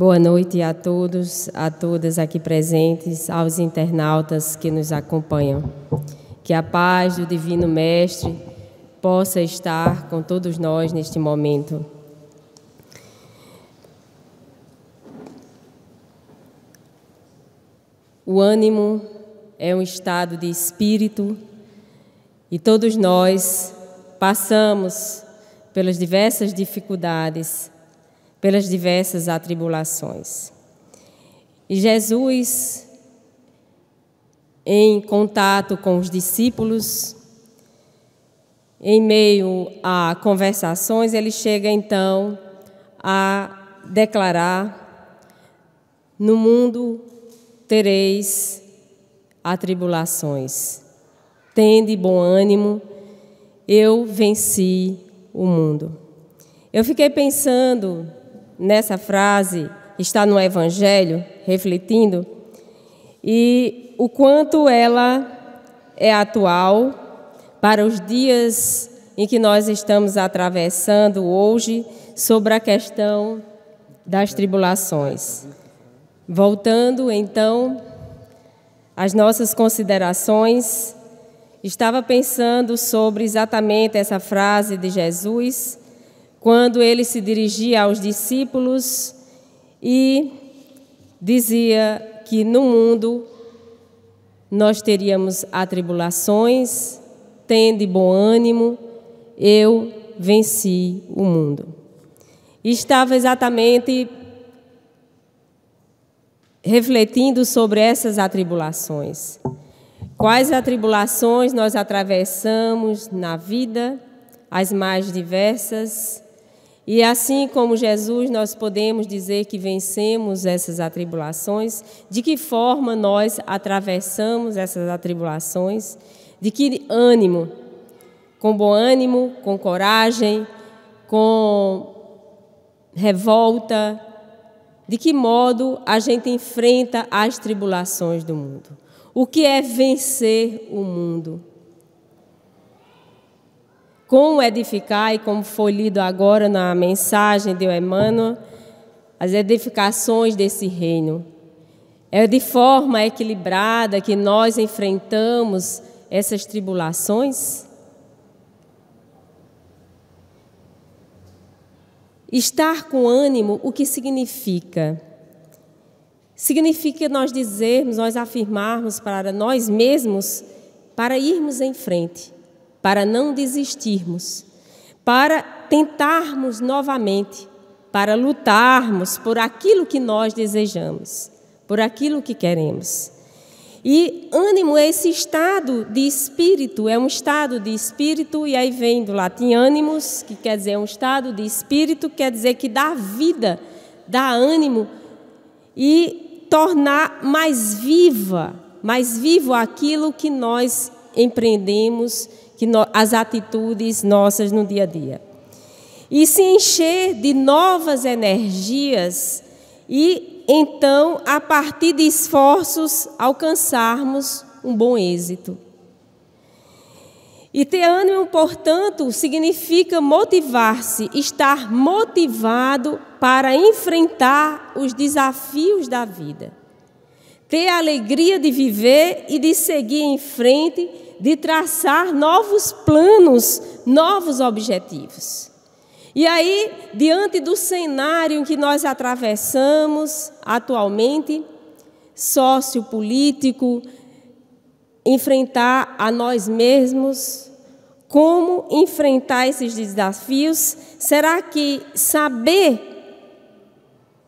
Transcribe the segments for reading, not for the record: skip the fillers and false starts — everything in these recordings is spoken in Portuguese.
Boa noite a todos, a todas aqui presentes, aos internautas que nos acompanham. Que a paz do Divino Mestre possa estar com todos nós neste momento. O ânimo é um estado de espírito e todos nós passamos pelas diversas dificuldades, pelas diversas atribulações. E Jesus, em contato com os discípulos, em meio a conversações, ele chega então a declarar: no mundo tereis atribulações, tende bom ânimo, eu venci o mundo. Eu fiquei pensando nessa frase, está no Evangelho, refletindo, e o quanto ela é atual para os dias em que nós estamos atravessando hoje sobre a questão das tribulações. Voltando, então, às nossas considerações, estava pensando sobre exatamente essa frase de Jesus, quando ele se dirigia aos discípulos e dizia que no mundo nós teríamos atribulações, tende bom ânimo, eu venci o mundo. E estava exatamente refletindo sobre essas atribulações. Quais atribulações nós atravessamos na vida, as mais diversas, e assim como Jesus nós podemos dizer que vencemos essas atribulações. De que forma nós atravessamos essas atribulações? De que ânimo? Com bom ânimo, com coragem, com revolta? De que modo a gente enfrenta as tribulações do mundo? O que é vencer o mundo? Como edificar, e como foi lido agora na mensagem de Emmanuel, as edificações desse reino. É de forma equilibrada que nós enfrentamos essas tribulações? Estar com ânimo, o que significa? Significa nós dizermos, nós afirmarmos para nós mesmos, para irmos em frente, para não desistirmos, para tentarmos novamente, para lutarmos por aquilo que nós desejamos, por aquilo que queremos. E ânimo é esse estado de espírito, é um estado de espírito, e aí vem do latim animus, que quer dizer um estado de espírito, quer dizer que dá vida, dá ânimo e tornar mais vivo aquilo que nós empreendemos, as atitudes nossas no dia a dia. E se encher de novas energias e, então, a partir de esforços, alcançarmos um bom êxito. E ter ânimo, portanto, significa motivar-se, estar motivado para enfrentar os desafios da vida. Ter a alegria de viver e de seguir em frente, de traçar novos planos, novos objetivos. E aí, diante do cenário em que nós atravessamos atualmente, sociopolítico, enfrentar a nós mesmos, como enfrentar esses desafios? Será que saber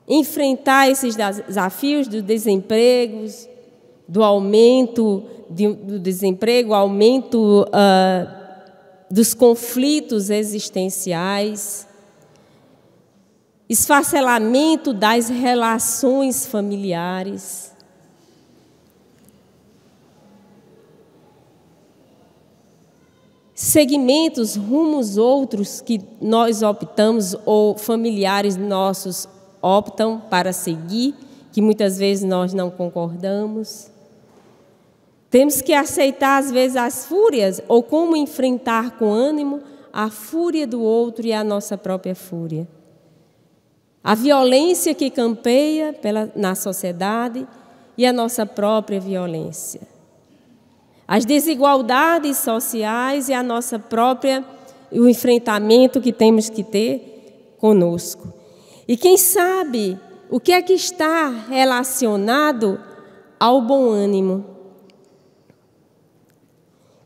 enfrentar esses desafios do desemprego, do aumento do desemprego, aumento dos conflitos existenciais, esfacelamento das relações familiares, segmentos, rumos outros que nós optamos ou familiares nossos optam para seguir, que muitas vezes nós não concordamos. Temos que aceitar, às vezes, as fúrias, ou como enfrentar com ânimo a fúria do outro e a nossa própria fúria. a violência que campeia na sociedade e a nossa própria violência. As desigualdades sociais e a nossa própria, o enfrentamento que temos que ter conosco. E quem sabe o que é que está relacionado ao bom ânimo?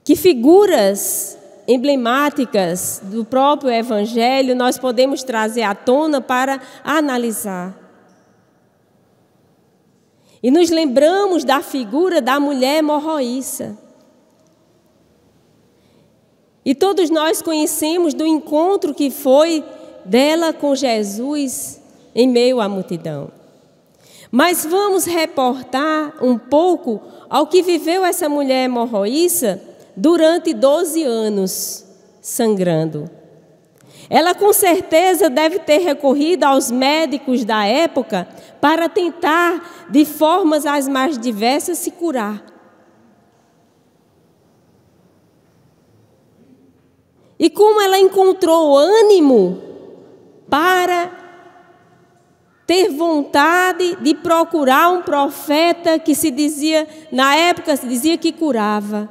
Que figuras emblemáticas do próprio Evangelho nós podemos trazer à tona para analisar. E nos lembramos da figura da mulher hemorroíça. E todos nós conhecemos do encontro que foi dela com Jesus em meio à multidão. Mas vamos reportar um pouco ao que viveu essa mulher hemorroíça durante 12 anos sangrando. Ela com certeza deve ter recorrido aos médicos da época para tentar, de formas as mais diversas, se curar. E como ela encontrou ânimo para ter vontade de procurar um profeta que se dizia, na época se dizia que curava.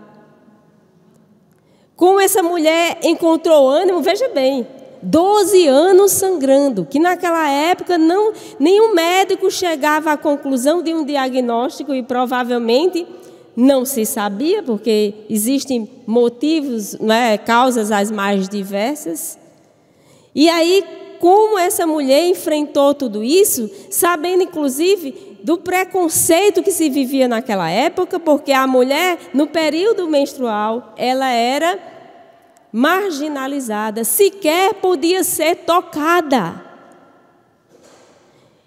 Como essa mulher encontrou ânimo, veja bem, 12 anos sangrando, que naquela época nenhum médico chegava à conclusão de um diagnóstico e provavelmente não se sabia, porque existem motivos, causas as mais diversas. E aí, como essa mulher enfrentou tudo isso, sabendo inclusive do preconceito que se vivia naquela época, porque a mulher, no período menstrual, ela era marginalizada, sequer podia ser tocada.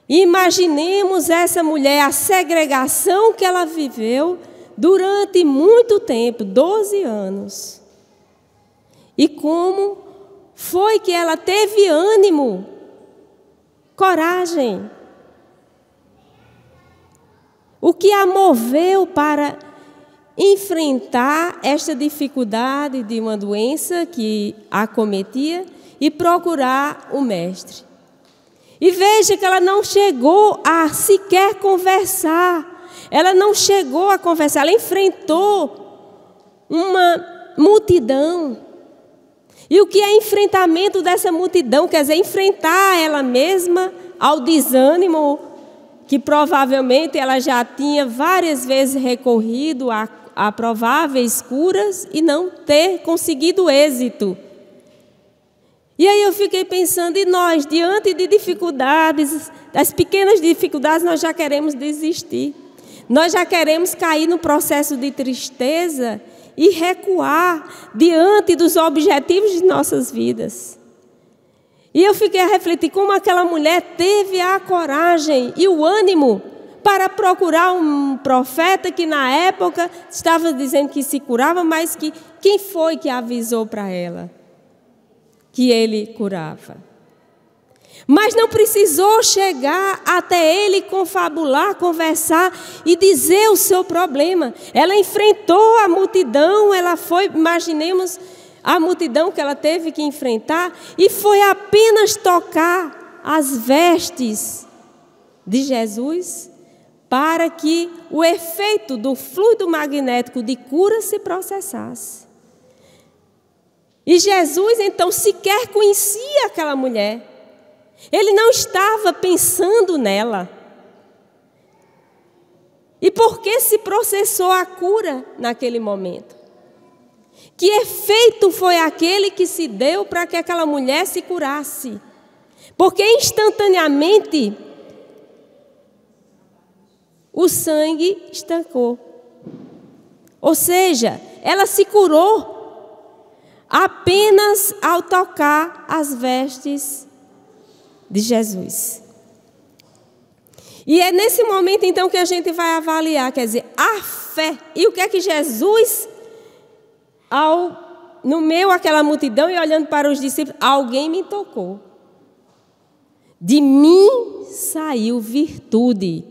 Imaginemos essa mulher, a segregação que ela viveu durante muito tempo, 12 anos. E como foi que ela teve ânimo, coragem? O que a moveu para enfrentar esta dificuldade de uma doença que a acometia e procurar o mestre? E veja que ela não chegou a sequer conversar. Ela não chegou a conversar, ela enfrentou uma multidão. E o que é enfrentamento dessa multidão? Quer dizer, enfrentar ela mesma ao desânimo, que provavelmente ela já tinha várias vezes recorrido a prováveis curas e não ter conseguido êxito. E aí eu fiquei pensando, e nós, diante de dificuldades, das pequenas dificuldades, nós já queremos desistir. Nós já queremos cair no processo de tristeza e recuar diante dos objetivos de nossas vidas. E eu fiquei a refletir como aquela mulher teve a coragem e o ânimo para procurar um profeta que na época estava dizendo que se curava, mas que quem foi que avisou para ela que ele curava? Mas não precisou chegar até ele, confabular, conversar e dizer o seu problema. Ela enfrentou a multidão, ela foi, imaginemos a multidão que ela teve que enfrentar, e foi apenas tocar as vestes de Jesus para que o efeito do fluido magnético de cura se processasse. E Jesus, então, sequer conhecia aquela mulher. Ele não estava pensando nela. E por que se processou a cura naquele momento? Que efeito foi aquele que se deu para que aquela mulher se curasse? Porque instantaneamente o sangue estancou. Ou seja, ela se curou apenas ao tocar as vestes de Jesus. E é nesse momento, então, que a gente vai avaliar, quer dizer, a fé. E o que é que Jesus, no meio daquela multidão e olhando para os discípulos, alguém me tocou. De mim saiu virtude.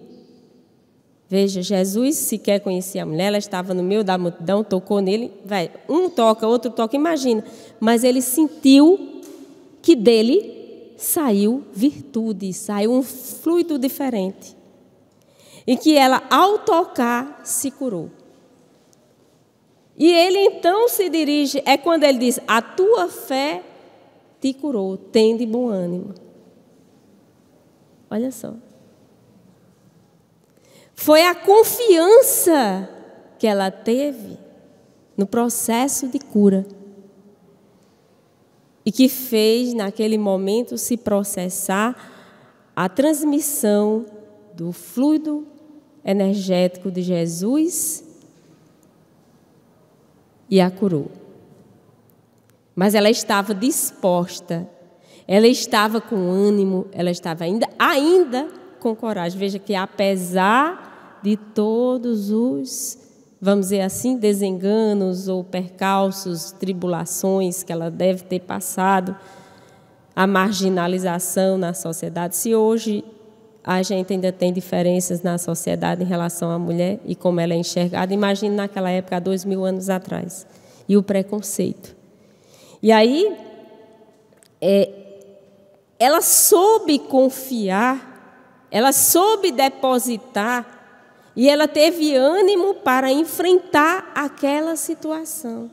Veja, Jesus sequer conhecia a mulher, ela estava no meio da multidão, tocou nele, um toca, outro toca, imagina. Mas ele sentiu que dele saiu virtude, saiu um fluido diferente. E que ela, ao tocar, se curou. E ele então se dirige, é quando ele diz: a tua fé te curou, tem de bom ânimo. Olha só. Foi a confiança que ela teve no processo de cura. E que fez, naquele momento, se processar a transmissão do fluido energético de Jesus e a curou. Mas ela estava disposta, ela estava com ânimo, ela estava ainda com coragem. Veja que apesar de todos os, vamos dizer assim, desenganos ou percalços, tribulações que ela deve ter passado, a marginalização na sociedade. Se hoje a gente ainda tem diferenças na sociedade em relação à mulher e como ela é enxergada, imagine naquela época, há 2000 anos atrás, e o preconceito. E aí, ela soube confiar, ela soube depositar, e ela teve ânimo para enfrentar aquela situação,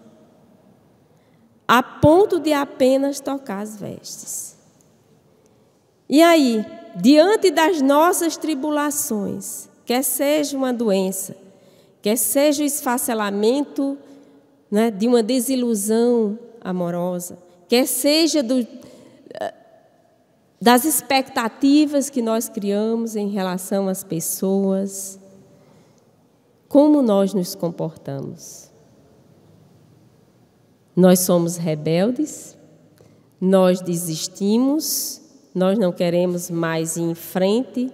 a ponto de apenas tocar as vestes. E aí, diante das nossas tribulações, quer seja uma doença, quer seja o esfacelamento, né, de uma desilusão amorosa, quer seja das expectativas que nós criamos em relação às pessoas, como nós nos comportamos? Nós somos rebeldes, nós desistimos, nós não queremos mais ir em frente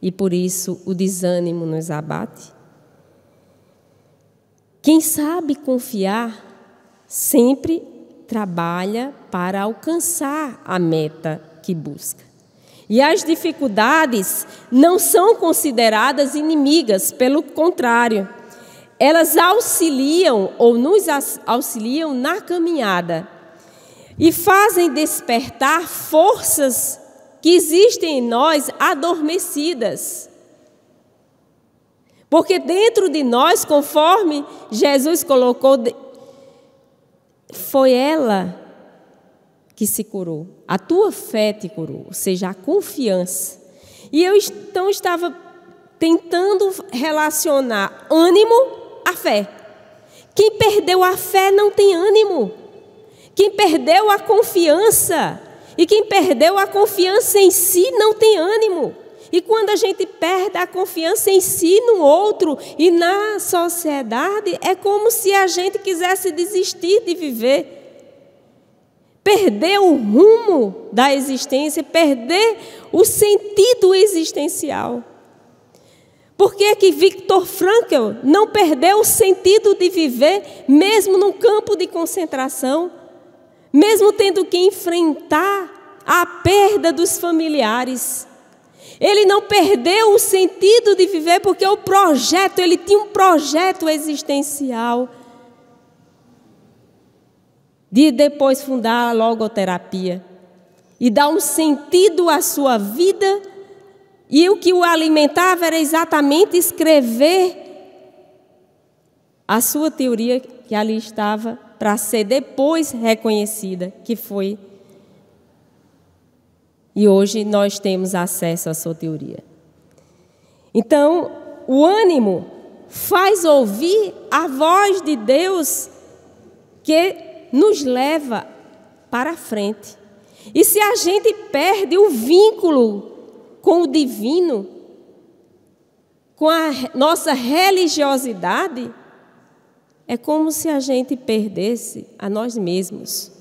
e por isso o desânimo nos abate. Quem sabe confiar sempre trabalha para alcançar a meta que busca. E as dificuldades não são consideradas inimigas, pelo contrário, elas auxiliam ou nos auxiliam na caminhada e fazem despertar forças que existem em nós adormecidas. Porque dentro de nós, conforme Jesus colocou, foi ela que se curou. A tua fé te curou, ou seja, a confiança. E eu então estava tentando relacionar ânimo à fé. Quem perdeu a fé não tem ânimo. Quem perdeu a confiança, e quem perdeu a confiança em si não tem ânimo. E quando a gente perde a confiança em si, no outro e na sociedade, é como se a gente quisesse desistir de viver. Perder o rumo da existência, perder o sentido existencial. Por que que Viktor Frankl não perdeu o sentido de viver, mesmo no campo de concentração, mesmo tendo que enfrentar a perda dos familiares? Ele não perdeu o sentido de viver porque ele tinha um projeto existencial de depois fundar a logoterapia e dar um sentido à sua vida, e o que o alimentava era exatamente escrever a sua teoria que ali estava para ser depois reconhecida, que foi. E hoje nós temos acesso à sua teoria. Então, o ânimo faz ouvir a voz de Deus que nos leva para a frente. E se a gente perde o vínculo com o divino, com a nossa religiosidade, é como se a gente perdesse a nós mesmos.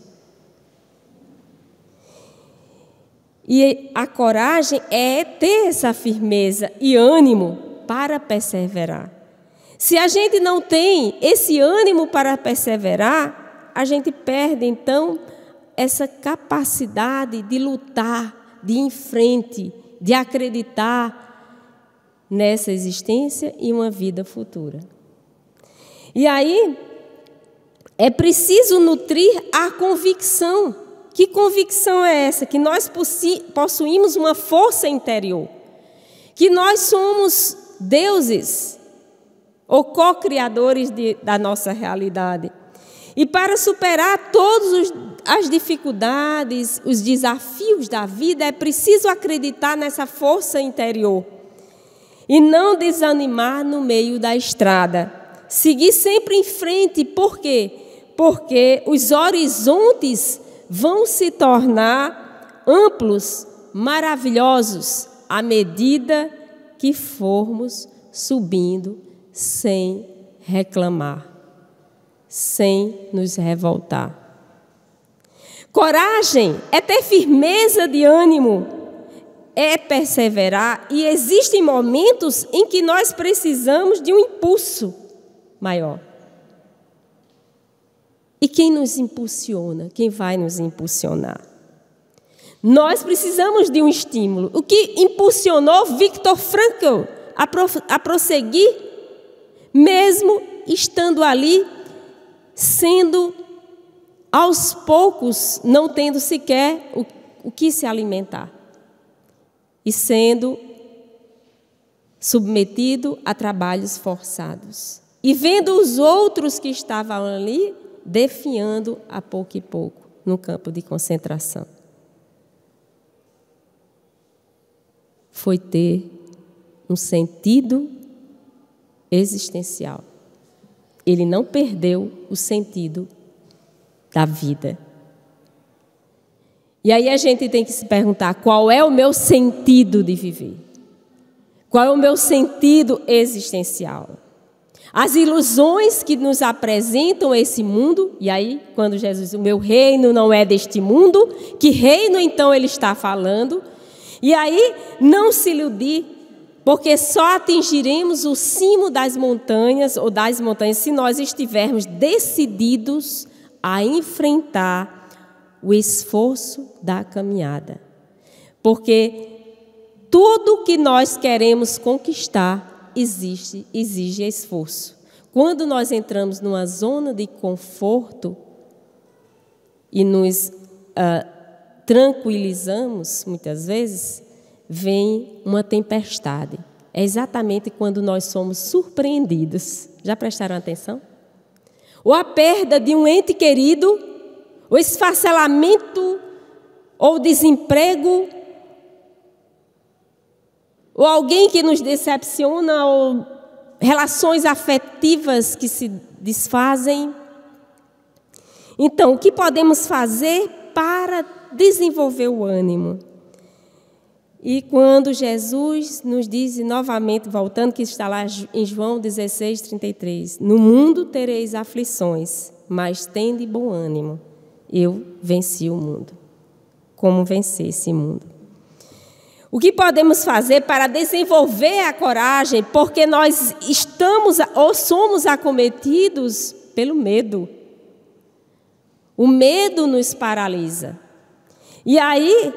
E a coragem é ter essa firmeza e ânimo para perseverar. Se a gente não tem esse ânimo para perseverar, a gente perde, então, essa capacidade de lutar, de ir em frente, de acreditar nessa existência e uma vida futura. E aí, é preciso nutrir a convicção Que convicção é essa? Que nós possuímos uma força interior, que nós somos deuses ou co-criadores da nossa realidade. E para superar todas as dificuldades, os desafios da vida, é preciso acreditar nessa força interior e não desanimar no meio da estrada. Seguir sempre em frente. Por quê? Porque os horizontes vão se tornar amplos, maravilhosos, à medida que formos subindo sem reclamar, sem nos revoltar. Coragem é ter firmeza de ânimo, é perseverar, e existem momentos em que nós precisamos de um impulso maior. E quem nos impulsiona? Quem vai nos impulsionar? Nós precisamos de um estímulo. O que impulsionou Viktor Frankl a prosseguir, mesmo estando ali, sendo aos poucos, não tendo sequer o que se alimentar, e sendo submetido a trabalhos forçados, e vendo os outros que estavam ali definhando a pouco e pouco no campo de concentração. Foi ter um sentido existencial. Ele não perdeu o sentido da vida. E aí a gente tem que se perguntar: qual é o meu sentido de viver? Qual é o meu sentido existencial? As ilusões que nos apresentam esse mundo, e aí quando Jesus, o meu reino não é deste mundo, que reino então ele está falando? E aí não se iludir, porque só atingiremos o cimo das montanhas, ou das montanhas, se nós estivermos decididos a enfrentar o esforço da caminhada. Porque tudo que nós queremos conquistar exige esforço. Quando nós entramos numa zona de conforto e nos tranquilizamos, muitas vezes, vem uma tempestade. É exatamente quando nós somos surpreendidos. Já prestaram atenção? Ou a perda de um ente querido, o esfacelamento ou desemprego, ou alguém que nos decepciona, ou relações afetivas que se desfazem. Então, o que podemos fazer para desenvolver o ânimo? E quando Jesus nos diz, novamente, voltando, que está lá em João 16:33, no mundo tereis aflições, mas tende bom ânimo, eu venci o mundo. Como vencer esse mundo? O que podemos fazer para desenvolver a coragem? Porque nós estamos ou somos acometidos pelo medo. O medo nos paralisa. E aí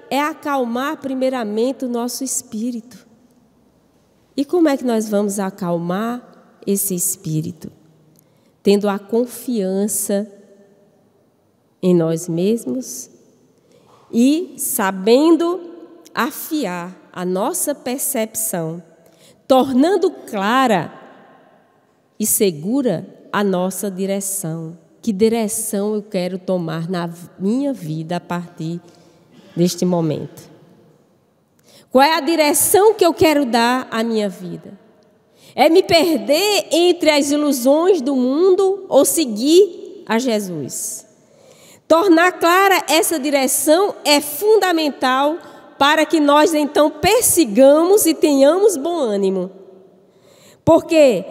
é acalmar primeiramente o nosso espírito. E como é que nós vamos acalmar esse espírito? Tendo a confiança em nós mesmos e sabendo afiar a nossa percepção, tornando clara e segura a nossa direção. Que direção eu quero tomar na minha vida a partir deste momento? Qual é a direção que eu quero dar à minha vida? É me perder entre as ilusões do mundo ou seguir a Jesus? Tornar clara essa direção é fundamental para que nós então persigamos e tenhamos bom ânimo. Porque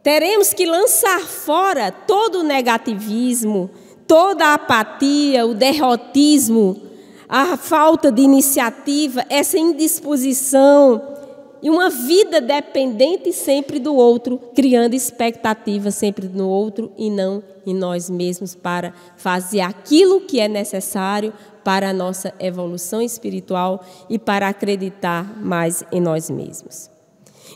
teremos que lançar fora todo o negativismo, toda a apatia, o derrotismo, a falta de iniciativa, essa indisposição e uma vida dependente sempre do outro, criando expectativa sempre no outro e não em nós mesmos para fazer aquilo que é necessário para a nossa evolução espiritual e para acreditar mais em nós mesmos.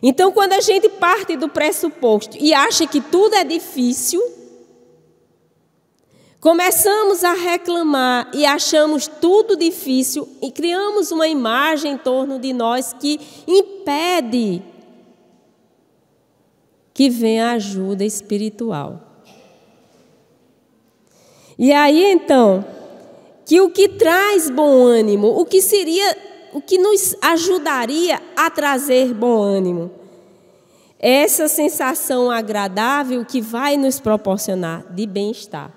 Então, quando a gente parte do pressuposto e acha que tudo é difícil, Começamos a reclamar e achamos tudo difícil e criamos uma imagem em torno de nós que impede que venha ajuda espiritual. E aí, então, que o que traz bom ânimo, o que nos ajudaria a trazer bom ânimo? Essa sensação agradável que vai nos proporcionar de bem-estar.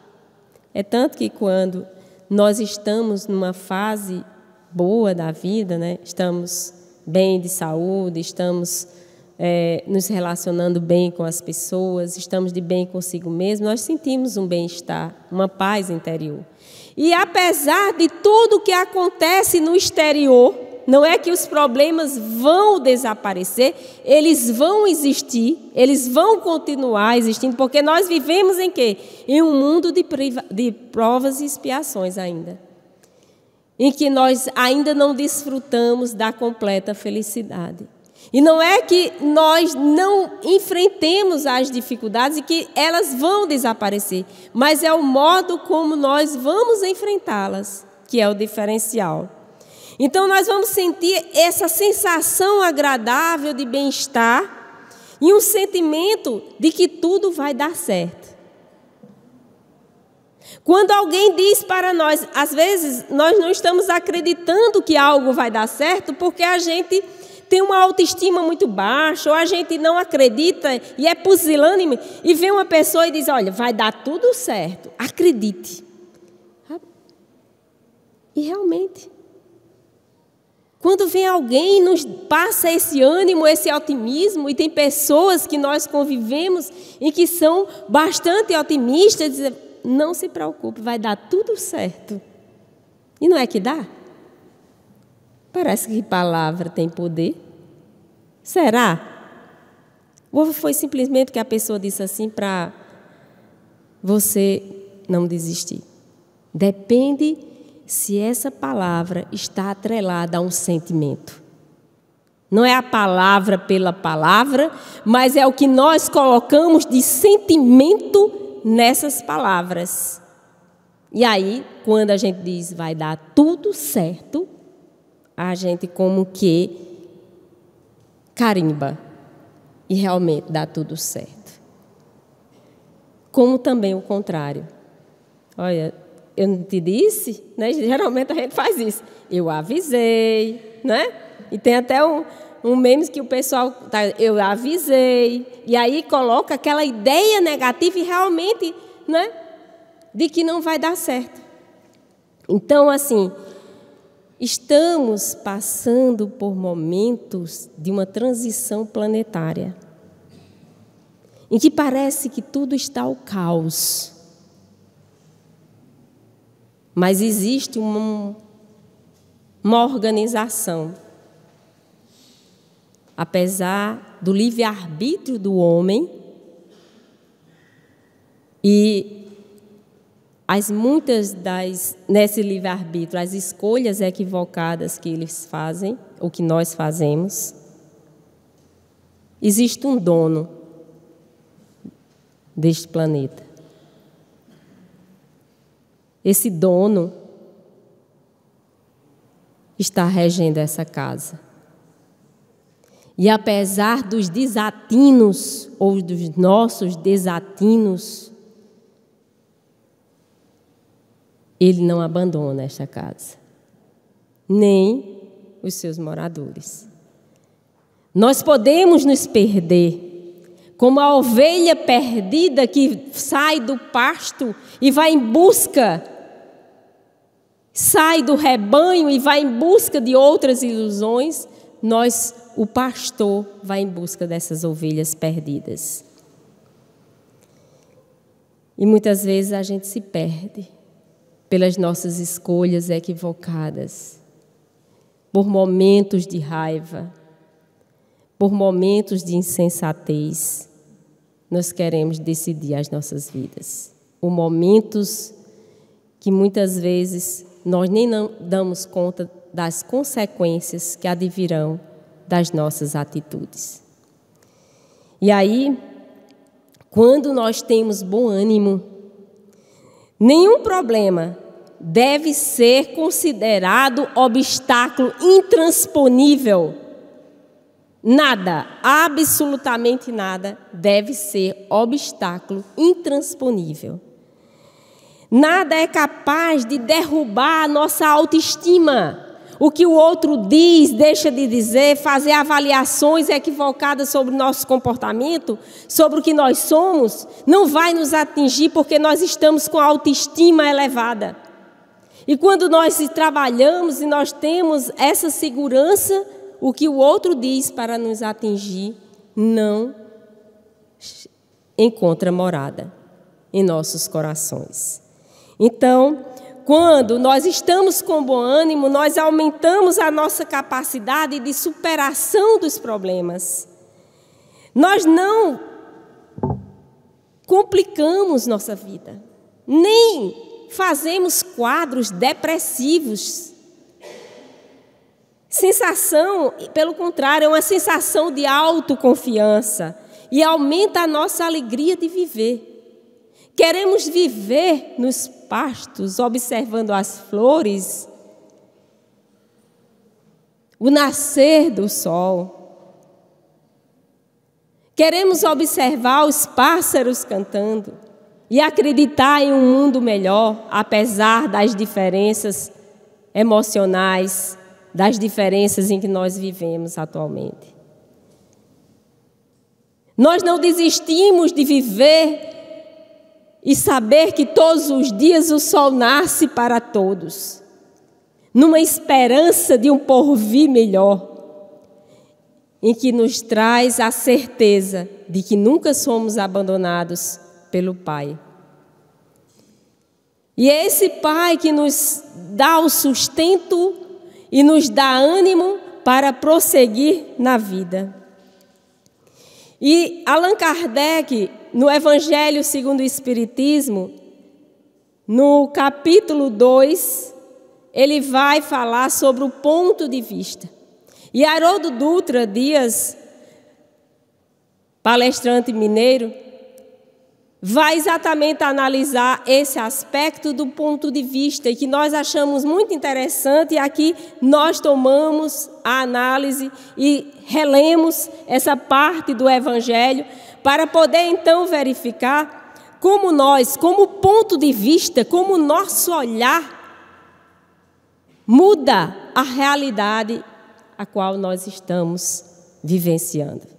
É tanto que quando nós estamos numa fase boa da vida, né? Estamos bem de saúde, estamos nos relacionando bem com as pessoas, estamos de bem consigo mesmo, nós sentimos um bem-estar, uma paz interior. E apesar de tudo que acontece no exterior, não é que os problemas vão desaparecer, eles vão existir, eles vão continuar existindo, porque nós vivemos em quê? Em um mundo de provas e expiações ainda, em que nós ainda não desfrutamos da completa felicidade. E não é que nós não enfrentemos as dificuldades e que elas vão desaparecer, mas é o modo como nós vamos enfrentá-las, que é o diferencial. Então nós vamos sentir essa sensação agradável de bem-estar e um sentimento de que tudo vai dar certo. Quando alguém diz para nós, às vezes nós não estamos acreditando que algo vai dar certo porque a gente tem uma autoestima muito baixa, ou a gente não acredita e é pusilânime, e vem uma pessoa e diz, olha, vai dar tudo certo, acredite. E realmente, quando vem alguém e nos passa esse ânimo, esse otimismo, e tem pessoas que nós convivemos e que são bastante otimistas, dizem, não se preocupe, vai dar tudo certo. E não é que dá? Parece que palavra tem poder. Será? Ou foi simplesmente que a pessoa disse assim para você não desistir? Depende se essa palavra está atrelada a um sentimento. Não é a palavra pela palavra, mas é o que nós colocamos de sentimento nessas palavras. E aí, quando a gente diz vai dar tudo certo, a gente como que carimba e realmente dá tudo certo. Como também o contrário. Olha, eu não te disse, né? Geralmente a gente faz isso. Eu avisei, né? E tem até um meme que o pessoal tá, eu avisei, e aí coloca aquela ideia negativa e realmente, né? De que não vai dar certo. Então, assim, estamos passando por momentos de uma transição planetária, em que parece que tudo está ao caos. Mas existe uma organização. Apesar do livre-arbítrio do homem e nesse livre-arbítrio, as escolhas equivocadas que eles fazem, ou que nós fazemos, existe um dono deste planeta. Esse dono está regendo essa casa. E apesar dos desatinos, ou dos nossos desatinos, Ele não abandona esta casa, nem os seus moradores. Nós podemos nos perder, como a ovelha perdida que sai do pasto e vai em busca, sai do rebanho e vai em busca de outras ilusões. O pastor vai em busca dessas ovelhas perdidas. E muitas vezes a gente se perde pelas nossas escolhas equivocadas, por momentos de raiva, por momentos de insensatez. Nós queremos decidir as nossas vidas, por momentos que muitas vezes nós nem damos conta das consequências que advirão das nossas atitudes. E aí, quando nós temos bom ânimo, Nenhum problema deve ser considerado obstáculo intransponível. Nada, absolutamente nada, deve ser obstáculo intransponível. Nada é capaz de derrubar a nossa autoestima. O que o outro diz, deixa de dizer, fazer avaliações equivocadas sobre o nosso comportamento, sobre o que nós somos, não vai nos atingir porque nós estamos com a autoestima elevada. E quando nós trabalhamos e nós temos essa segurança, o que o outro diz para nos atingir não encontra morada em nossos corações. Então, quando nós estamos com bom ânimo, nós aumentamos a nossa capacidade de superação dos problemas. Nós não complicamos nossa vida, nem fazemos quadros depressivos. Sensação, pelo contrário, é uma sensação de autoconfiança e aumenta a nossa alegria de viver. Queremos viver nos pastos, observando as flores, o nascer do sol. Queremos observar os pássaros cantando e acreditar em um mundo melhor, apesar das diferenças emocionais, das diferenças em que nós vivemos atualmente. Nós não desistimos de viver e saber que todos os dias o sol nasce para todos, numa esperança de um porvir melhor, em que nos traz a certeza de que nunca somos abandonados pelo Pai. E é esse Pai que nos dá o sustento e nos dá ânimo para prosseguir na vida. E Allan Kardec, no Evangelho segundo o Espiritismo, no capítulo 2, ele vai falar sobre o ponto de vista. E Haroldo Dutra Dias, palestrante mineiro, vai exatamente analisar esse aspecto do ponto de vista e que nós achamos muito interessante, e aqui nós tomamos a análise e relemos essa parte do Evangelho para poder então verificar como nós, como ponto de vista, como o nosso olhar muda a realidade a qual nós estamos vivenciando.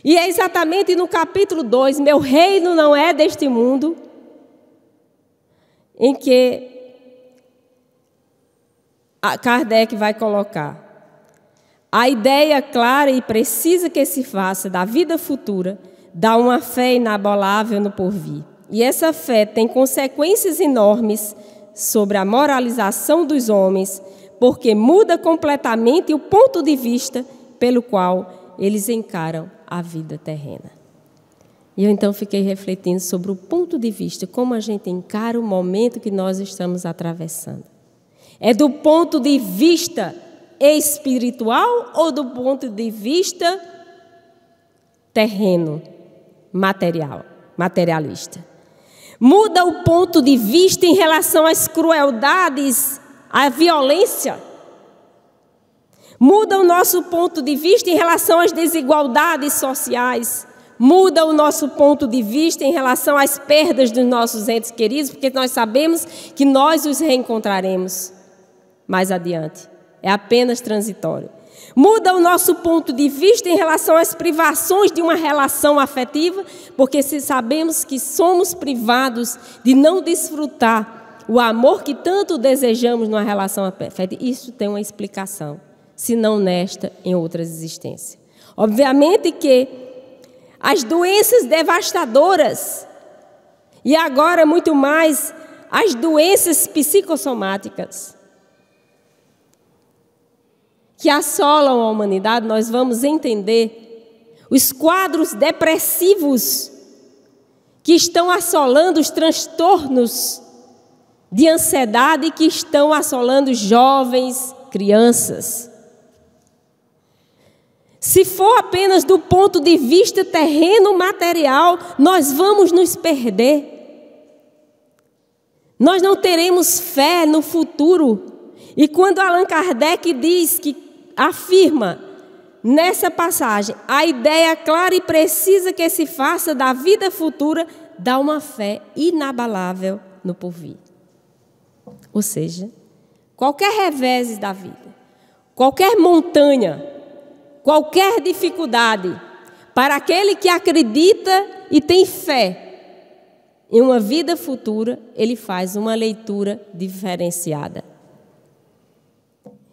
E é exatamente no capítulo 2, meu reino não é deste mundo, em que Kardec vai colocar a ideia clara e precisa que se faça da vida futura, dá uma fé inabalável no porvir. E essa fé tem consequências enormes sobre a moralização dos homens, porque muda completamente o ponto de vista pelo qual eles encaram a vida terrena. E eu então fiquei refletindo sobre o ponto de vista, como a gente encara o momento que nós estamos atravessando. É do ponto de vista espiritual ou do ponto de vista terreno, materialista? Muda o ponto de vista em relação às crueldades, à violência. Muda o nosso ponto de vista em relação às desigualdades sociais. Muda o nosso ponto de vista em relação às perdas dos nossos entes queridos, porque nós sabemos que nós os reencontraremos mais adiante. É apenas transitório. Muda o nosso ponto de vista em relação às privações de uma relação afetiva, porque se sabemos que somos privados de não desfrutar o amor que tanto desejamos numa relação afetiva, isso tem uma explicação. Se não nesta, em outras existências. Obviamente que as doenças devastadoras, e agora muito mais as doenças psicossomáticas, que assolam a humanidade, nós vamos entender os quadros depressivos que estão assolando os transtornos de ansiedade que estão assolando jovens, crianças. Se for apenas do ponto de vista terreno, material, nós vamos nos perder. Nós não teremos fé no futuro. E quando Allan Kardec diz que afirma nessa passagem a ideia clara e precisa que se faça da vida futura, dá uma fé inabalável no porvir. Ou seja, qualquer revés da vida, qualquer montanha, qualquer dificuldade, para aquele que acredita e tem fé em uma vida futura, ele faz uma leitura diferenciada.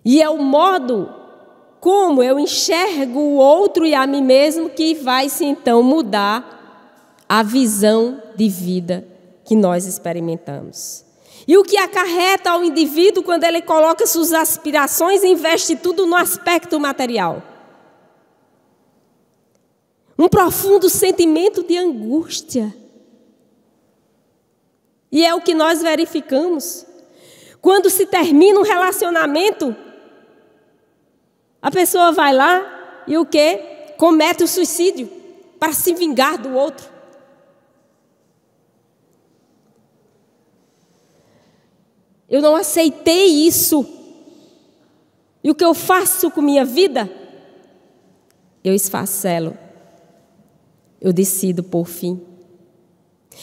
E é o modo como eu enxergo o outro e a mim mesmo que vai, então, mudar a visão de vida que nós experimentamos. E o que acarreta ao indivíduo quando ele coloca suas aspirações e investe tudo no aspecto material? Um profundo sentimento de angústia. E é o que nós verificamos. Quando se termina um relacionamento, a pessoa vai lá e o quê? Comete o suicídio para se vingar do outro. Eu não aceitei isso. E o que eu faço com minha vida? Eu esfacelo. Eu decido por fim.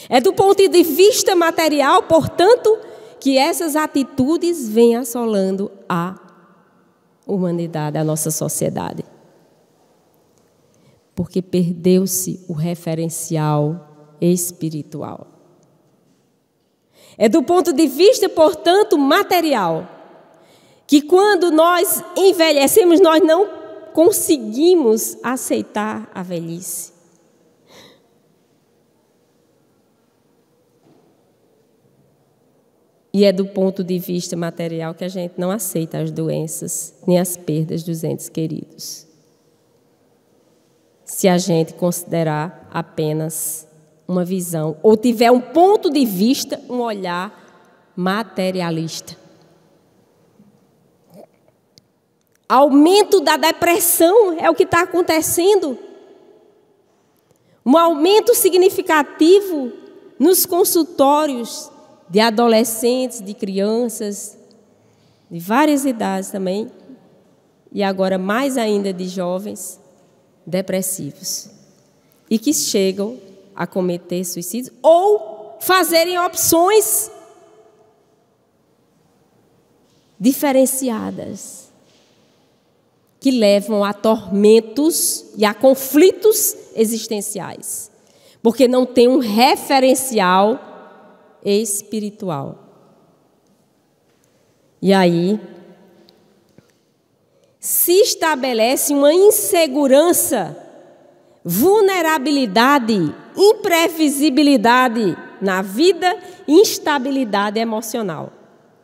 É do ponto de vista material, portanto, que essas atitudes vêm assolando a humanidade, a nossa sociedade. Porque perdeu-se o referencial espiritual. É do ponto de vista, portanto, material, que quando nós envelhecemos, nós não conseguimos aceitar a velhice. E é do ponto de vista material que a gente não aceita as doenças, nem as perdas dos entes queridos. Se a gente considerar apenas uma visão, ou tiver um ponto de vista, um olhar materialista. Aumento da depressão é o que está acontecendo. Um aumento significativo nos consultórios de adolescentes, de crianças, de várias idades também, e agora mais ainda de jovens depressivos, e que chegam a cometer suicídio ou fazerem opções diferenciadas, que levam a tormentos e a conflitos existenciais, porque não tem um referencial espiritual. E aí se estabelece uma insegurança, vulnerabilidade, imprevisibilidade na vida, instabilidade emocional.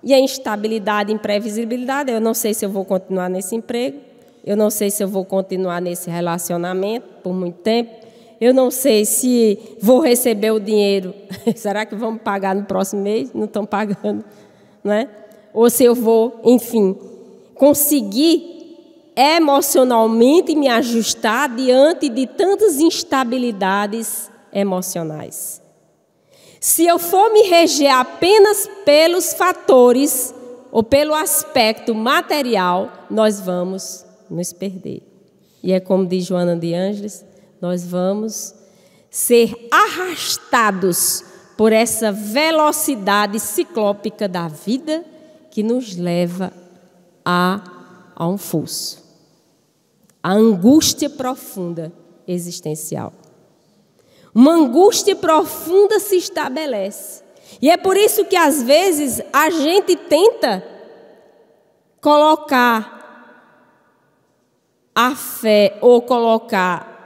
E a instabilidade e imprevisibilidade, eu não sei se eu vou continuar nesse emprego, eu não sei se eu vou continuar nesse relacionamento por muito tempo, eu não sei se vou receber o dinheiro. Será que vão me pagar no próximo mês? Não estão pagando, não é? Ou se eu vou, enfim, conseguir emocionalmente me ajustar diante de tantas instabilidades emocionais. Se eu for me reger apenas pelos fatores ou pelo aspecto material, nós vamos nos perder. E é como diz Joana de Ângeles, nós vamos ser arrastados por essa velocidade ciclópica da vida que nos leva a um fosso, a angústia profunda existencial. Uma angústia profunda se estabelece. E é por isso que, às vezes, a gente tenta colocar a fé ou colocar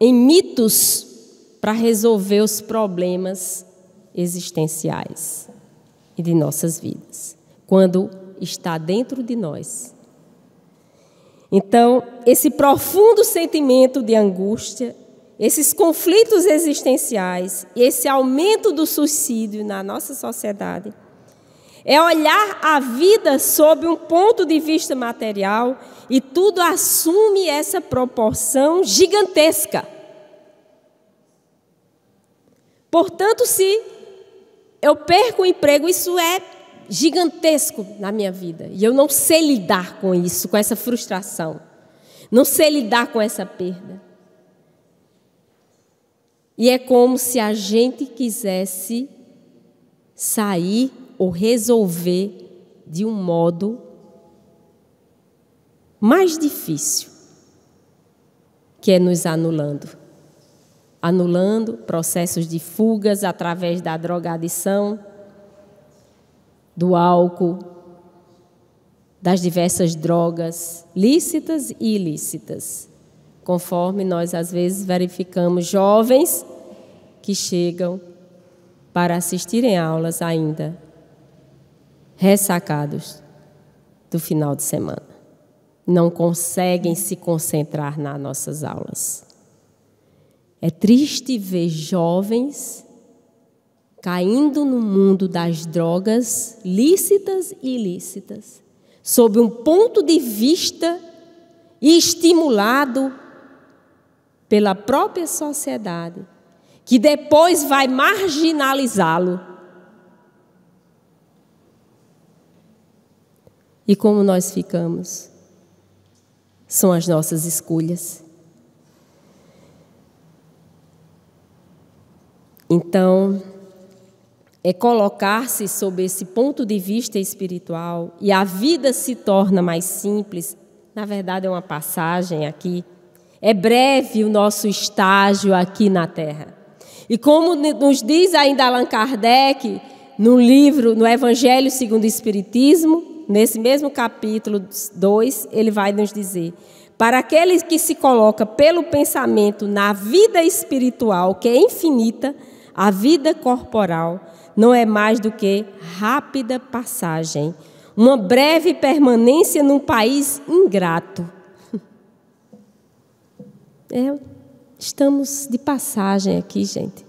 em mitos para resolver os problemas existenciais e de nossas vidas, quando está dentro de nós. Então, esse profundo sentimento de angústia, esses conflitos existenciais e esse aumento do suicídio na nossa sociedade, é olhar a vida sob um ponto de vista material e tudo assume essa proporção gigantesca. Portanto, se eu perco o emprego, isso é gigantesco na minha vida. E eu não sei lidar com isso, com essa frustração. Não sei lidar com essa perda. E é como se a gente quisesse sair ou resolver de um modo mais difícil, que é nos anulando. Anulando processos de fugas através da drogadição, do álcool, das diversas drogas lícitas e ilícitas, conforme nós às vezes verificamos jovens que chegam para assistirem aulas ainda ressacados do final de semana. Não conseguem se concentrar nas nossas aulas. É triste ver jovens caindo no mundo das drogas lícitas e ilícitas, sob um ponto de vista e estimulado pela própria sociedade, que depois vai marginalizá-lo. E como nós ficamos? São as nossas escolhas. Então, é colocar-se sob esse ponto de vista espiritual e a vida se torna mais simples. Na verdade, é uma passagem aqui. É breve o nosso estágio aqui na Terra. E como nos diz ainda Allan Kardec, no livro, no Evangelho segundo o Espiritismo, nesse mesmo capítulo 2, ele vai nos dizer: para aquele que se coloca pelo pensamento na vida espiritual, que é infinita, a vida corporal não é mais do que rápida passagem, uma breve permanência num país ingrato. Estamos de passagem aqui, gente.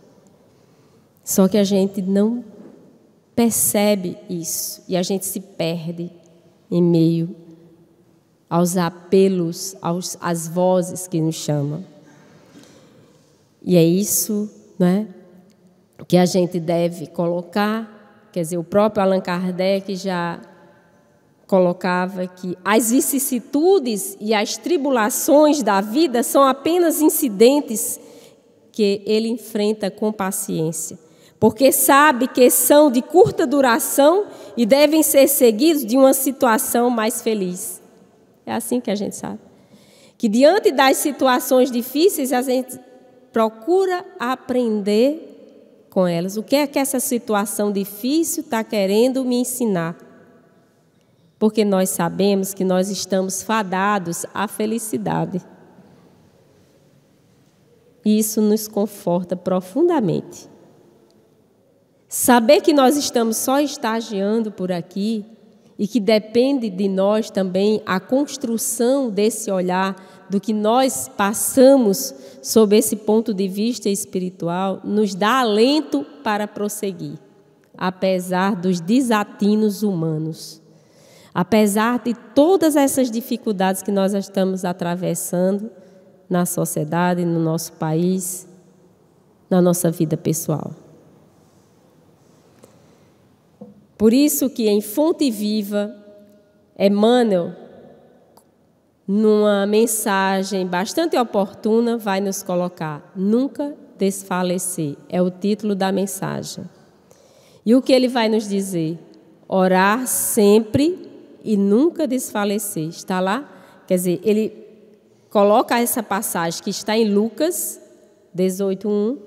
Só que a gente não percebe isso e a gente se perde em meio aos apelos, às vozes que nos chamam. E é isso, não é, que a gente deve colocar. Quer dizer, o próprio Allan Kardec já colocava que as vicissitudes e as tribulações da vida são apenas incidentes que ele enfrenta com paciência, porque sabe que são de curta duração e devem ser seguidos de uma situação mais feliz. É assim que a gente sabe. Que diante das situações difíceis, a gente procura aprender com elas. O que é que essa situação difícil está querendo me ensinar? Porque nós sabemos que nós estamos fadados à felicidade. E isso nos conforta profundamente. Saber que nós estamos só estagiando por aqui e que depende de nós também a construção desse olhar do que nós passamos sob esse ponto de vista espiritual, nos dá alento para prosseguir, apesar dos desatinos humanos, apesar de todas essas dificuldades que nós estamos atravessando na sociedade, no nosso país, na nossa vida pessoal. Por isso que em Fonte Viva, Emmanuel, numa mensagem bastante oportuna, vai nos colocar: nunca desfalecer, é o título da mensagem. E o que ele vai nos dizer? Orar sempre e nunca desfalecer. Está lá? Quer dizer, ele coloca essa passagem que está em Lucas 18:1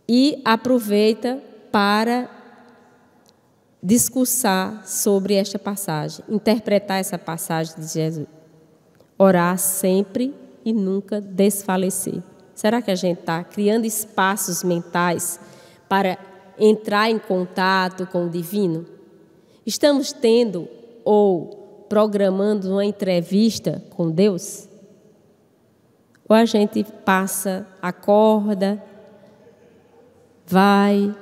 e aproveita para discursar sobre esta passagem, interpretar essa passagem de Jesus. Orar sempre e nunca desfalecer. Será que a gente está criando espaços mentais para entrar em contato com o divino? Estamos tendo ou programando uma entrevista com Deus? Ou a gente passa, acorda, vai,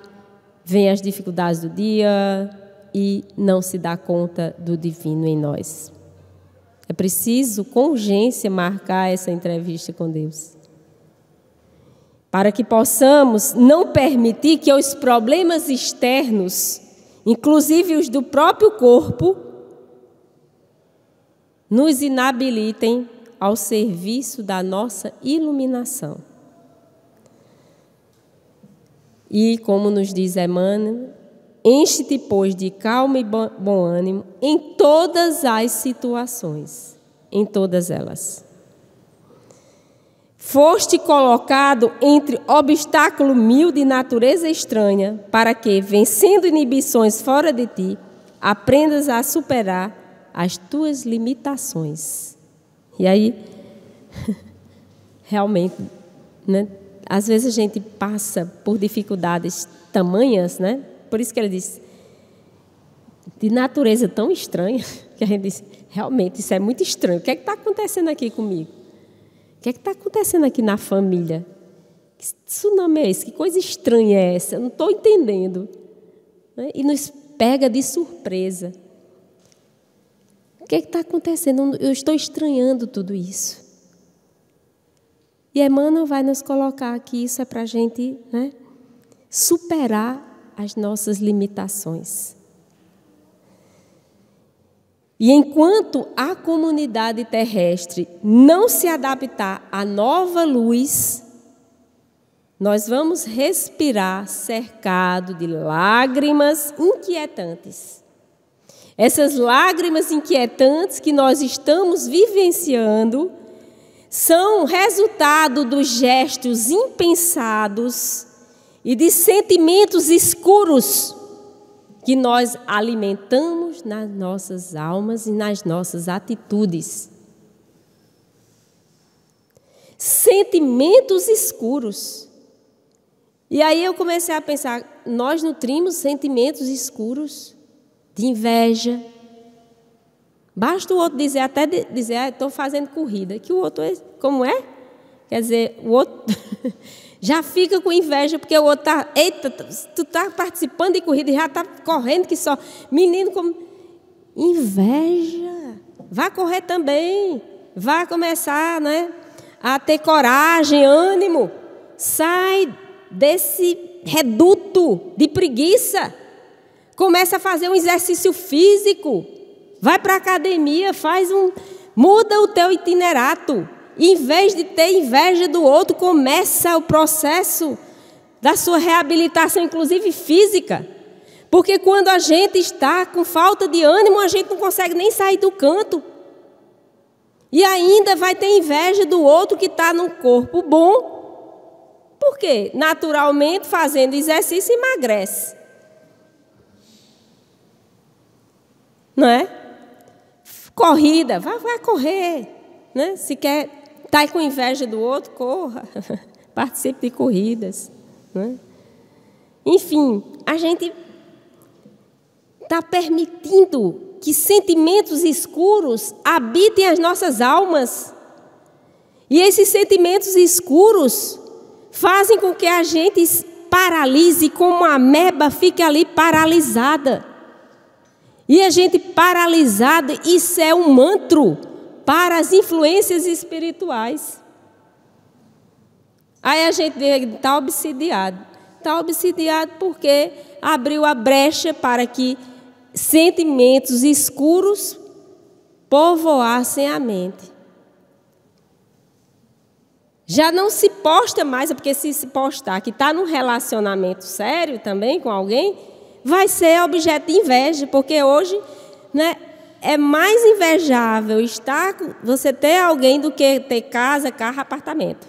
vem as dificuldades do dia e não se dá conta do divino em nós? É preciso, com urgência, marcar essa entrevista com Deus. para que possamos não permitir que os problemas externos, inclusive os do próprio corpo, nos inabilitem ao serviço da nossa iluminação. E, como nos diz Emmanuel, enche-te, pois, de calma e bom ânimo em todas as situações, em todas elas. Foste colocado entre obstáculo mil de natureza estranha, para que, vencendo inibições fora de ti, aprendas a superar as tuas limitações. E aí, realmente, né? Às vezes a gente passa por dificuldades tamanhas, né? Por isso que ele diz, de natureza tão estranha, que a gente diz, realmente, isso é muito estranho. O que é que está acontecendo aqui comigo? O que é que está acontecendo aqui na família? Que tsunami é esse? Que coisa estranha é essa? Eu não estou entendendo. E nos pega de surpresa. O que é que está acontecendo? Eu estou estranhando tudo isso. E Emmanuel vai nos colocar aqui, isso é para a gente, né, superar as nossas limitações. E enquanto a comunidade terrestre não se adaptar à nova luz, nós vamos respirar cercado de lágrimas inquietantes. Essas lágrimas inquietantes que nós estamos vivenciando são resultado dos gestos impensados e de sentimentos escuros que nós alimentamos nas nossas almas e nas nossas atitudes. Sentimentos escuros. E aí eu comecei a pensar, nós nutrimos sentimentos escuros de inveja. Basta o outro dizer, até dizer, estou fazendo corrida, que o outro, como é? Quer dizer, o outro já fica com inveja, porque o outro está, eita, tu está participando de corrida e já está correndo que só. Menino, como inveja, vai correr também, vai começar, né, a ter coragem, ânimo, sai desse reduto de preguiça, começa a fazer um exercício físico. Vai para a academia, muda o teu itinerato. Em vez de ter inveja do outro, começa o processo da sua reabilitação, inclusive física. Porque quando a gente está com falta de ânimo, a gente não consegue nem sair do canto. E ainda vai ter inveja do outro que está num corpo bom. Por quê? Naturalmente, fazendo exercício, emagrece. Não é? Corrida, vai correr, né? Se quer estar com inveja do outro, corra, participe de corridas, né? Enfim, a gente está permitindo que sentimentos escuros habitem as nossas almas. E esses sentimentos escuros fazem com que a gente paralise, como a ameba fique ali paralisada. E a gente paralisada, isso é um mantro para as influências espirituais. Aí a gente está obsidiado. Está obsidiado porque abriu a brecha para que sentimentos escuros povoassem a mente. Já não se posta mais, porque se postar que está num relacionamento sério também com alguém, vai ser objeto de inveja, porque hoje, né, é mais invejável você ter alguém do que ter casa, carro, apartamento.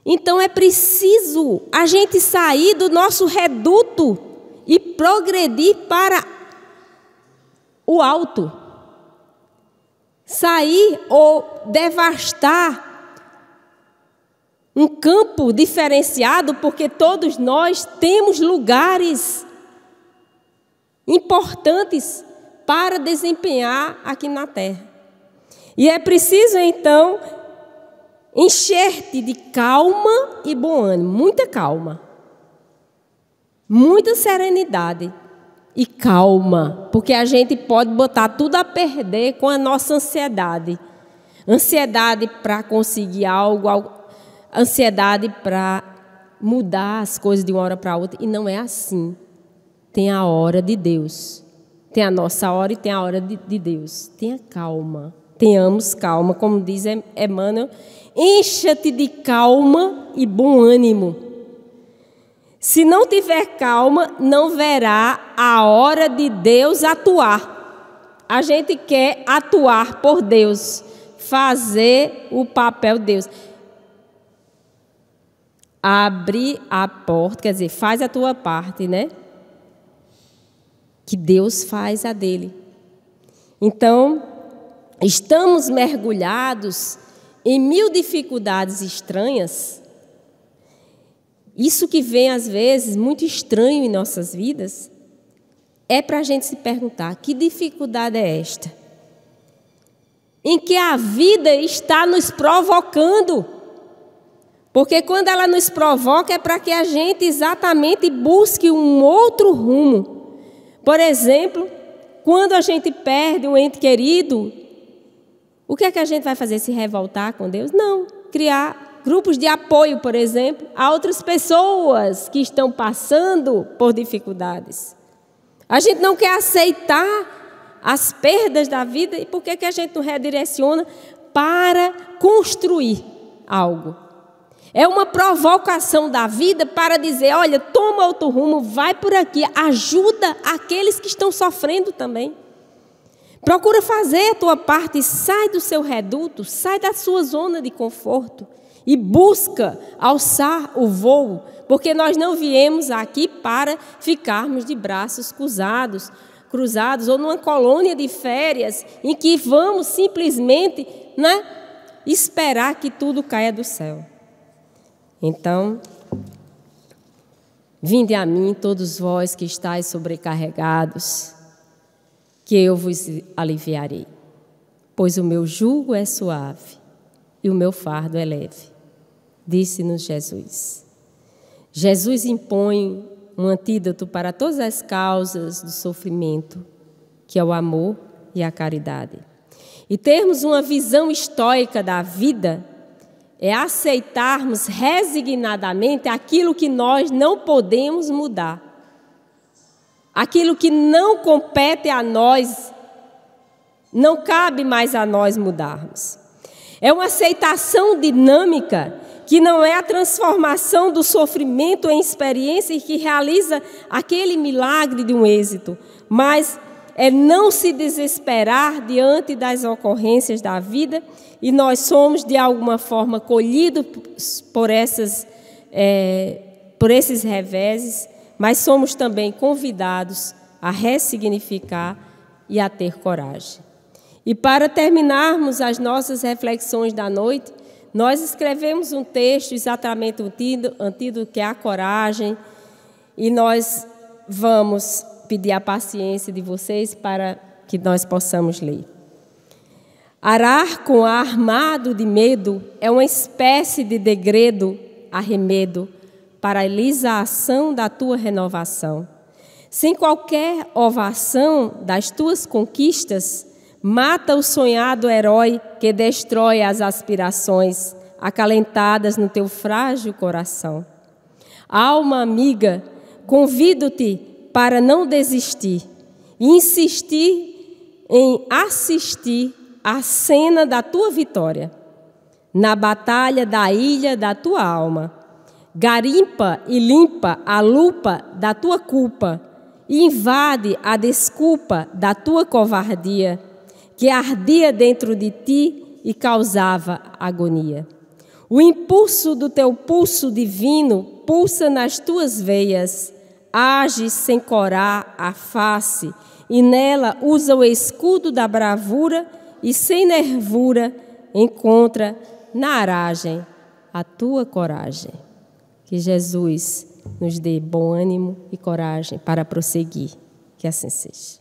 Então é preciso a gente sair do nosso reduto e progredir para o alto. Sair ou devastar um campo diferenciado, porque todos nós temos lugares importantes para desempenhar aqui na Terra. E é preciso, então, encher-te de calma e bom ânimo, muita calma, muita serenidade e calma, porque a gente pode botar tudo a perder com a nossa ansiedade. ansiedade para conseguir algo, ansiedade para mudar as coisas de uma hora para outra. E não é assim. Tem a hora de Deus. Tem a nossa hora e tem a hora de Deus. Tenha calma. Tenhamos calma. Como diz Emmanuel, encha-te de calma e bom ânimo. Se não tiver calma, não verá a hora de Deus atuar. A gente quer atuar por Deus, fazer o papel de Deus. Abre a porta, quer dizer, faz a tua parte, né? Que Deus faz a dele. Então, estamos mergulhados em 1000 dificuldades estranhas. Isso que vem, às vezes, muito estranho em nossas vidas, é para a gente se perguntar, que dificuldade é esta? Em que a vida está nos provocando. Porque quando ela nos provoca, é para que a gente exatamente busque um outro rumo. Por exemplo, quando a gente perde um ente querido, o que é que a gente vai fazer? Se revoltar com Deus? Não, criar grupos de apoio, por exemplo, a outras pessoas que estão passando por dificuldades. A gente não quer aceitar as perdas da vida, e por que a gente não redireciona para construir algo? É uma provocação da vida para dizer, olha, toma outro rumo, vai por aqui, ajuda aqueles que estão sofrendo também. Procura fazer a tua parte, sai do seu reduto, sai da sua zona de conforto e busca alçar o voo, porque nós não viemos aqui para ficarmos de braços cruzados ou numa colônia de férias em que vamos simplesmente, né, esperar que tudo caia do céu. Então, vinde a mim todos vós que estáis sobrecarregados, que eu vos aliviarei, pois o meu jugo é suave e o meu fardo é leve, disse-nos Jesus. Jesus impõe um antídoto para todas as causas do sofrimento, que é o amor e a caridade. E termos uma visão estoica da vida é aceitarmos resignadamente aquilo que nós não podemos mudar. Aquilo que não compete a nós, não cabe mais a nós mudarmos. É uma aceitação dinâmica que não é a transformação do sofrimento em experiência e que realiza aquele milagre de um êxito, mas é não se desesperar diante das ocorrências da vida, e nós somos, de alguma forma, colhidos por esses reveses, mas somos também convidados a ressignificar e a ter coragem. E para terminarmos as nossas reflexões da noite, nós escrevemos um texto, exatamente o antídoto, que é a coragem, e nós vamos pedir a paciência de vocês para que nós possamos ler. Arar com ar armado de medo é uma espécie de degredo, arremedo, paralisa a ação da tua renovação. Sem qualquer ovação das tuas conquistas, mata o sonhado herói que destrói as aspirações acalentadas no teu frágil coração. Alma amiga, convido-te para não desistir e insistir em assistir à cena da tua vitória, na batalha da ilha da tua alma. Garimpa e limpa a lupa da tua culpa e invade a desculpa da tua covardia, que ardia dentro de ti e causava agonia. O impulso do teu pulso divino pulsa nas tuas veias, age sem corar a face, e nela usa o escudo da bravura e sem nervura encontra na aragem a tua coragem. Que Jesus nos dê bom ânimo e coragem para prosseguir. Que assim seja.